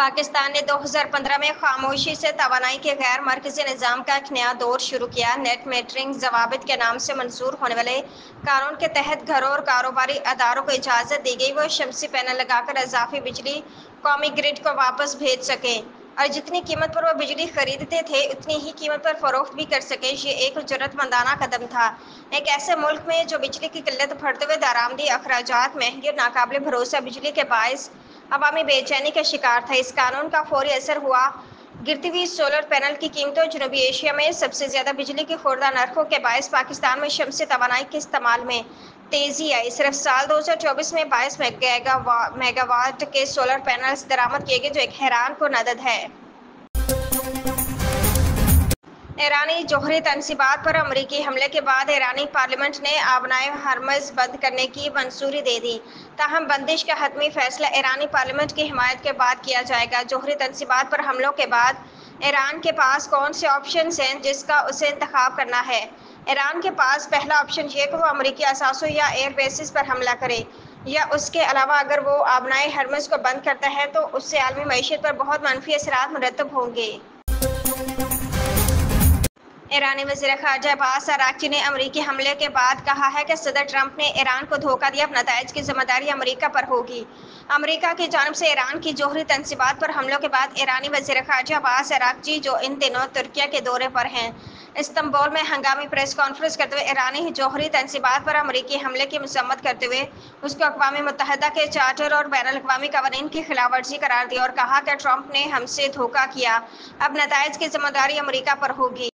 پاکستان نے 2015 میں خاموشی سے توانائی کے غیر مرکزی نظام کا ایک نیا دور شروع کیا۔ نیٹ میٹرنگ ضوابط کے نام سے منظور ہونے والے قانون کے تحت گھروں اور کاروباری اداروں کو اجازت دی گئی وہ شمسی پینل لگا کر اضافی بجلی قومی گرڈ کو واپس بھیج سکیں اور جتنی قیمت پر وہ بجلی خریدتے تھے اتنی ہی قیمت پر فروخت بھی کر سکیں۔ یہ ایک جرأت مندانہ قدم تھا ایک ایسے ملک میں جو بجلی کی قلت، بڑھتے ہوئے درآمدی اخراجات، مہنگی اور ناقابل بھروسہ بجلی کے باعث عوامی بے چینی کا شکار تھا۔ اس قانون کا فوری اثر ہوا۔ گرتی ہوئی سولر پینل کی قیمتوں جنوبی ایشیا میں سب سے زیادہ بجلی کی خوردہ نرخوں کے باعث پاکستان میں شمسی توانائی کے استعمال میں تیزی آئی۔ صرف سال 2024 میں 22 میگا واٹ کے سولر پینلز درآمد کیے گئے جو ایک حیران کن عدد ہے۔ ایرانی جوہری تنصیبات پر امریکی حملے کے بعد ایرانی پارلیمنٹ نے آبنائے ہرمز بند کرنے کی منظوری دے دی۔ تاہم بندش کا حتمی فیصلہ ایرانی پارلیمنٹ کی حمایت کے بعد کیا جائے گا۔ جوہری تنصیبات پر حملوں کے بعد ایران کے پاس کون سے آپشنز ہیں جس کا اسے انتخاب کرنا ہے؟ ایران کے پاس پہلا آپشن یہ کہ وہ امریکی اثاثوں یا ایئر بیسز پر حملہ کرے، یا اس کے علاوہ اگر وہ آبنائے ہرمز کو بند کرتا ہے تو اس سے عالمی معیشت پر بہت منفی اثرات مرتب ہوں گے۔ ایرانی وزیر خارجہ عباس اراغچی نے امریکی حملے کے بعد کہا ہے کہ صدر ٹرمپ نے ایران کو دھوکہ دیا، اب نتائج کی ذمہ داری امریکہ پر ہوگی۔ امریکہ کی جانب سے ایران کی جوہری تنصیبات پر حملوں کے بعد ایرانی وزیر خارجہ عباس اراغچی جو ان دنوں ترکیہ کے دورے پر ہیں، استنبول میں ہنگامی پریس کانفرنس کرتے ہوئے ایرانی جوہری تنصیبات پر امریکی حملے کی مذمت کرتے ہوئے اس کو اقوام متحدہ کے چارٹر اور بین الاقوامی قوانین کی خلاف ورزی قرار دیا اور کہا کہ ٹرمپ نے ہم سے دھوکہ کیا، اب نتائج کی ذمہ داری امریکہ پر ہوگی۔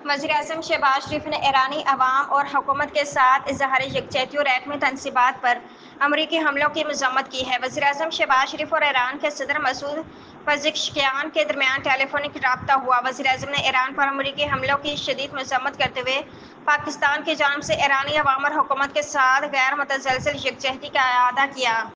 وزیراعظم شہباز شریف نے ایرانی عوام اور حکومت کے ساتھ اظہار یکجہتی اور ایٹمی تنصیبات پر امریکی حملوں کی مذمت کی ہے۔ وزیراعظم شہباز شریف اور ایران کے صدر مسعود پزشکیان کے درمیان ٹیلی فونک رابطہ ہوا۔ وزیراعظم نے ایران پر امریکی حملوں کی شدید مذمت کرتے ہوئے پاکستان کی جانب سے ایرانی عوام اور حکومت کے ساتھ غیر متزلزل یکجہتی کا اعادہ کیا۔